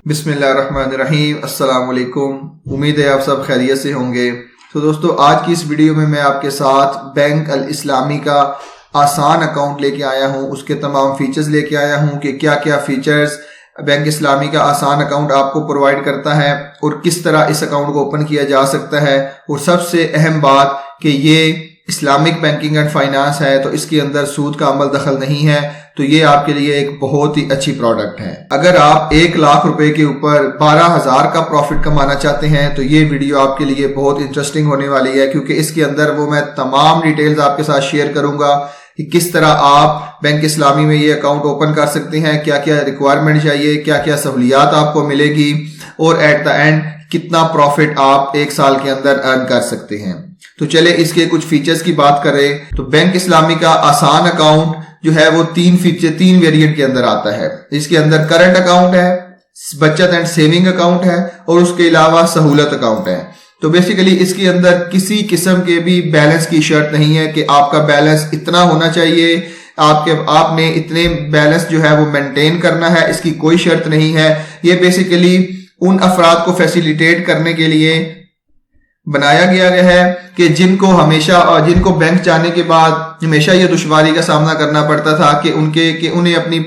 बिस्मिल्लाहिर्रहमानिर्रहीम। अस्सलाम वालेकुम। उम्मीद है आप सब खैरियत से होंगे। तो दोस्तों, आज की इस वीडियो में मैं आपके साथ बैंक अल इस्लामी का आसान अकाउंट लेके आया हूं, उसके तमाम फीचर्स लेके आया हूं कि क्या क्या फीचर्स बैंक इस्लामी का आसान अकाउंट आपको प्रोवाइड करता है और किस तरह इस अकाउंट को ओपन किया जा सकता है। और सबसे अहम बात कि ये इस्लामिक बैंकिंग एंड फाइनेंस है, तो इसके अंदर सूद का अमल दखल नहीं है, तो ये आपके लिए एक बहुत ही अच्छी प्रोडक्ट है। अगर आप 1 लाख रुपए के ऊपर 12,000 का प्रॉफिट कमाना चाहते हैं तो ये वीडियो आपके लिए बहुत इंटरेस्टिंग होने वाली है, क्योंकि इसके अंदर वो मैं तमाम डिटेल्स आपके साथ शेयर करूंगा कि किस तरह आप बैंक इस्लामी में ये अकाउंट ओपन कर सकते हैं, क्या क्या रिक्वायरमेंट चाहिए, क्या क्या सहूलियात आपको मिलेगी और एट द एंड कितना प्रॉफिट आप 1 साल के अंदर अर्न कर सकते हैं। तो चले इसके कुछ फीचर्स की बात करें। तो बैंक इस्लामी का आसान अकाउंट जो है वो 3 वेरिएंट के अंदर आता है। इसके अंदर करंट अकाउंट है, बचत एंड सेविंग अकाउंट है और उसके अलावा सहूलत अकाउंट है। तो बेसिकली इसके अंदर किसी किस्म के भी बैलेंस की शर्त नहीं है कि आपका बैलेंस इतना होना चाहिए, आपने इतने बैलेंस जो है वो मेंटेन करना है, इसकी कोई शर्त नहीं है। ये बेसिकली उन अफराद को फैसिलिटेट करने के लिए बनाया गया है कि जिनको बैंक जाने के बाद हमेशा ये दुश्वारी का सामना करना पड़ता था कि उन्हें अपनी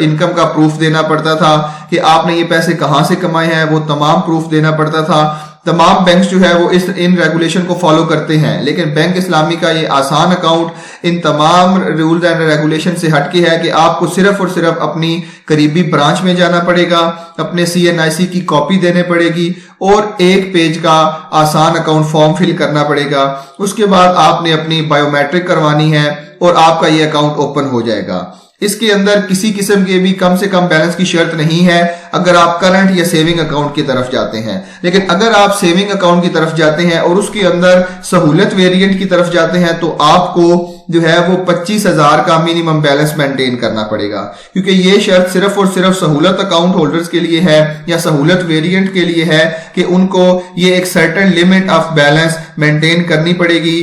इनकम का प्रूफ देना पड़ता था कि आपने ये पैसे कहां से कमाए हैं, वो तमाम प्रूफ देना पड़ता था। तमाम बैंक्स जो है वो इन रेगुलेशन को फॉलो करते हैं, लेकिन बैंक इस्लामी का ये आसान अकाउंट इन तमाम रूल्स एंड रेगुलेशन से हटके है कि आपको सिर्फ और सिर्फ अपनी करीबी ब्रांच में जाना पड़ेगा, अपने CNIC की कॉपी देने पड़ेगी और 1 पेज का आसान अकाउंट फॉर्म फिल करना पड़ेगा। उसके बाद आपने अपनी बायोमेट्रिक करवानी है और आपका ये अकाउंट ओपन हो जाएगा। इसके अंदर किसी किस्म के भी कम से कम बैलेंस की शर्त नहीं है अगर आप करंट या सेविंग अकाउंट की तरफ जाते हैं। लेकिन अगर आप सेविंग अकाउंट की तरफ जाते हैं और उसके अंदर सहूलत वेरिएंट की तरफ जाते हैं तो आपको जो है वो 25,000 का मिनिमम बैलेंस मेंटेन करना पड़ेगा, क्योंकि ये शर्त सिर्फ और सिर्फ सहूलत अकाउंट होल्डर्स के लिए है या सहूलत वेरिएंट के लिए है कि उनको ये एक certain limit of balance maintain करनी पड़ेगी।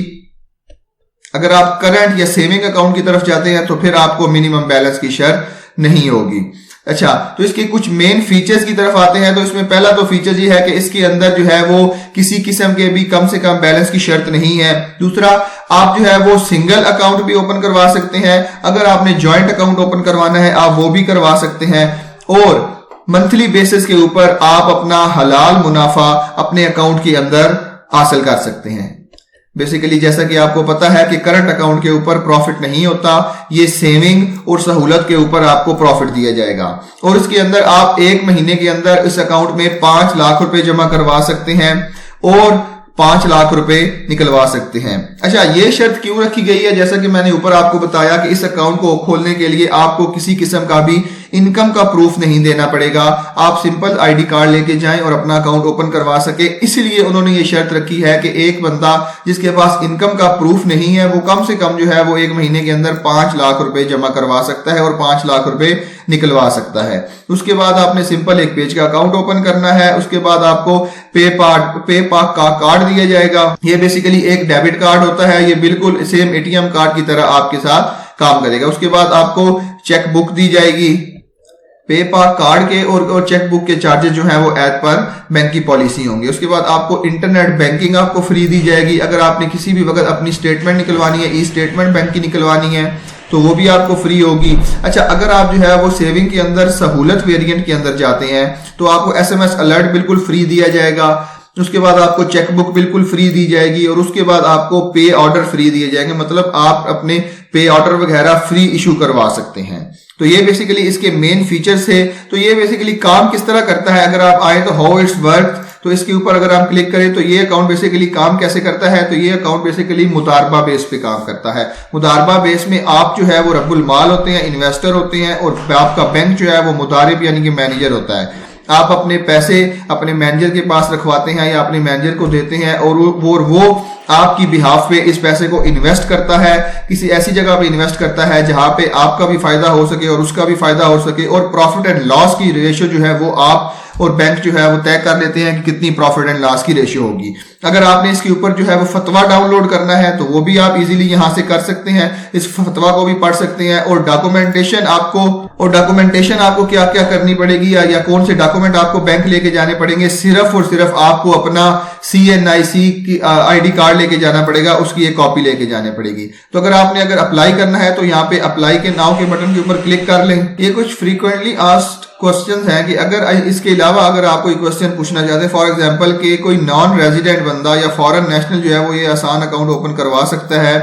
अगर आप करंट या सेविंग अकाउंट की तरफ जाते हैं तो फिर आपको मिनिमम बैलेंस की शर्त नहीं होगी। अच्छा, तो इसके कुछ मेन फीचर्स की तरफ आते हैं। तो इसमें पहला तो फीचर ये है कि इसके अंदर जो है वो किसी किस्म के भी कम से कम बैलेंस की शर्त नहीं है। दूसरा, आप जो है वो सिंगल अकाउंट भी ओपन करवा सकते हैं। अगर आपने ज्वाइंट अकाउंट ओपन करवाना है आप वो भी करवा सकते हैं और मंथली बेसिस के ऊपर आप अपना हलाल मुनाफा अपने अकाउंट के अंदर हासिल कर सकते हैं। बेसिकली जैसा कि आपको पता है कि करंट अकाउंट के ऊपर प्रॉफिट नहीं होता, ये सेविंग और सहूलत के ऊपर आपको प्रॉफिट दिया जाएगा और इसके अंदर आप 1 महीने के अंदर इस अकाउंट में 5 लाख रुपए जमा करवा सकते हैं और 5 लाख रुपए निकलवा सकते हैं। अच्छा, ये शर्त क्यों रखी गई है? जैसा कि मैंने ऊपर आपको बताया कि इस अकाउंट को खोलने के लिए आपको किसी किस्म का भी इनकम का प्रूफ नहीं देना पड़ेगा। आप सिंपल ID कार्ड लेके जाएं और अपना अकाउंट ओपन करवा सके, इसलिए उन्होंने ये शर्त रखी है कि एक बंदा जिसके पास इनकम का प्रूफ नहीं है वो कम से कम जो है वो 1 महीने के अंदर 5 लाख रुपए जमा करवा सकता है और 5 लाख रुपए निकलवा सकता है। उसके बाद आपने सिंपल 1 पेज का अकाउंट ओपन करना है। उसके बाद आपको पेपाक का कार्ड दिया जाएगा। ये बेसिकली एक डेबिट कार्ड होता है, ये बिल्कुल सेम ATM कार्ड की तरह आपके साथ काम करेगा। उसके बाद आपको चेक बुक दी जाएगी। पेपाक कार्ड के और चेक बुक के चार्जेस जो है वो एज पर बैंक की पॉलिसी होंगे। उसके बाद आपको इंटरनेट बैंकिंग आपको फ्री दी जाएगी। अगर आपने किसी भी वक्त अपनी स्टेटमेंट निकलवानी है, ई-स्टेटमेंट बैंक की निकलवानी है तो वो भी आपको फ्री होगी। अच्छा, अगर आप जो है वो सेविंग के अंदर सहूलत वेरिएंट के अंदर जाते हैं तो आपको SMS अलर्ट बिल्कुल फ्री दिया जाएगा। उसके बाद आपको चेकबुक बिल्कुल फ्री दी जाएगी और उसके बाद आपको पे ऑर्डर फ्री दिए जाएंगे, मतलब आप अपने पे ऑर्डर वगैरह फ्री इशू करवा सकते हैं। तो ये बेसिकली इसके मेन फीचर्स है। तो ये बेसिकली काम किस तरह करता है, अगर आप आए तो हाउ इट्स वर्क, तो इसके ऊपर अगर आप क्लिक करें तो ये अकाउंट बेसिकली काम कैसे करता है। तो ये अकाउंट बेसिकली मुदारबा बेस पे काम करता है। मुदारबा बेस में आप जो है वो रब्बुल माल होते हैं, इन्वेस्टर होते हैं और आपका बैंक जो है वो मुदारिब यानी कि मैनेजर होता है। आप अपने पैसे अपने मैनेजर के पास रखवाते हैं या अपने मैनेजर को देते हैं और वो आपकी बिहाफ पे इस पैसे को इन्वेस्ट करता है, किसी ऐसी जगह पे इन्वेस्ट करता है जहां पे आपका भी फायदा हो सके और उसका भी फायदा हो सके और प्रॉफिट एंड लॉस की रेशियो जो है वो आप और बैंक जो है वो तय कर लेते हैं कि कितनी प्रॉफिट एंड लॉस की रेशियो होगी। अगर आपने इसके ऊपर जो है वो फतवा डाउनलोड करना है तो वो भी आप इजीली यहां से कर सकते हैं, इस फतवा को भी पढ़ सकते हैं। और डॉक्यूमेंटेशन आपको क्या क्या करनी पड़ेगी या कौन से डॉक्यूमेंट आपको बैंक लेके जाने पड़ेंगे, सिर्फ और सिर्फ आपको अपना CNIC की ID कार्ड लेके जाना पड़ेगा, उसकी एक कॉपी लेके जाने पड़ेगी। तो अगर अप्लाई करना है तो यहाँ पे अप्लाई के नाउ के बटन के ऊपर क्लिक कर लें। ये कुछ फ्रीक्वेंटली आस्क्ड क्वेश्चंस हैं कि अगर इसके अलावा अगर आप कोई क्वेश्चन पूछना चाहते हैं, फॉर एग्जांपल कि कोई नॉन रेजिडेंट बंदा या फॉरेन नेशनल जो है वो ये आसान अकाउंट ओपन करवा सकता है,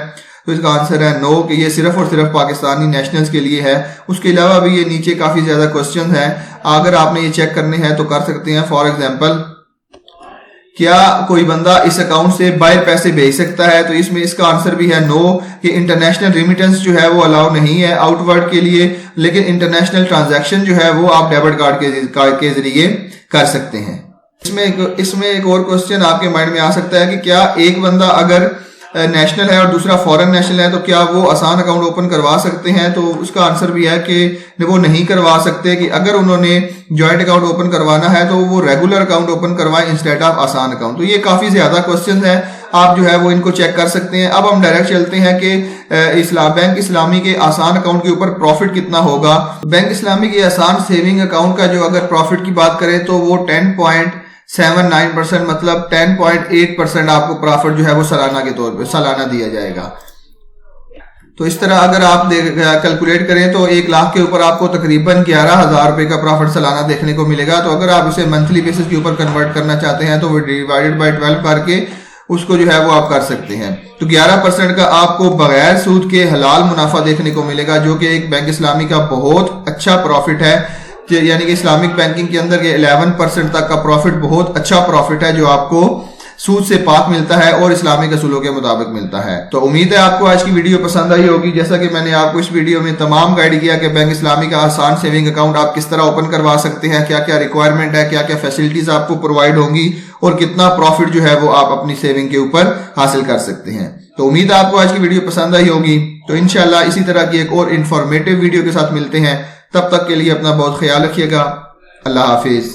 तो इसका आंसर है नो, कि ये सिर्फ और सिर्फ पाकिस्तानी नेशनल्स के लिए है। उसके अलावा भी ये नीचे काफी ज्यादा क्वेश्चन हैं, अगर आपने ये चेक करने हैं तो कर सकते हैं। फॉर एग्जाम्पल, क्या कोई बंदा इस अकाउंट से बाहर पैसे भेज सकता है, तो इसका आंसर भी है नो, कि इंटरनेशनल रेमिटेंस जो है वो अलाउ नहीं है आउटवर्ड के लिए, लेकिन इंटरनेशनल ट्रांजैक्शन जो है वो आप डेबिट कार्ड के जरिए कर सकते हैं। इसमें एक और क्वेश्चन आपके माइंड में आ सकता है कि क्या एक बंदा अगर नेशनल है और दूसरा फॉरेन नेशनल है तो क्या वो आसान अकाउंट ओपन करवा सकते हैं, तो उसका आंसर भी है कि वो नहीं करवा सकते, कि अगर उन्होंने जॉइंट अकाउंट ओपन करवाना है तो वो रेगुलर अकाउंट ओपन करवाएं इंस्टेड ऑफ आसान अकाउंट। तो ये काफी ज्यादा क्वेश्चन है, आप जो है वो इनको चेक कर सकते हैं। अब हम डायरेक्ट चलते हैं कि बैंक इस्लामी के आसान अकाउंट के ऊपर प्रॉफिट कितना होगा। बैंक इस्लामी के आसान सेविंग अकाउंट का जो अगर प्रॉफिट की बात करें तो वो 10.79% मतलब 10.8% आपको प्रॉफिट जो है वो सालाना के तौर पे सालाना दिया जाएगा। तो इस तरह अगर आप कैलकुलेट करें तो 1 लाख के ऊपर आपको तकरीबन 11,000 रुपए का प्रॉफिट सालाना देखने को मिलेगा। तो अगर आप इसे मंथली बेसिस के ऊपर कन्वर्ट करना चाहते हैं तो वो डिवाइडेड बाय 12 करके उसको जो है वो आप कर सकते हैं। तो 11% का आपको बगैर सूद के हलाल मुनाफा देखने को मिलेगा, जो कि एक बैंक इस्लामी का बहुत अच्छा प्रॉफिट है। यानी कि इस्लामिक बैंकिंग के अंदर के 11% तक का प्रॉफिट बहुत अच्छा प्रॉफिट है, जो आपको सूद से पाक मिलता है और इस्लामिक असूलों के मुताबिक मिलता है। तो उम्मीद है आपको आज की वीडियो पसंद आई होगी। जैसा कि मैंने आपको इस वीडियो में तमाम गाइड किया कि बैंक इस्लामी का आसान सेविंग अकाउंट आप किस तरह ओपन करवा सकते हैं, क्या क्या रिक्वायरमेंट है, क्या क्या फैसिलिटीज आपको प्रोवाइड होंगी और कितना प्रॉफिट जो है वो आप अपनी सेविंग के ऊपर हासिल कर सकते हैं। तो उम्मीद है आपको आज की वीडियो पसंद आई होगी। तो इंशाल्लाह इसी तरह की एक और इंफॉर्मेटिव वीडियो के साथ मिलते हैं। तब तक के लिए अपना बहुत ख्याल रखिएगा। अल्लाह हाफिज।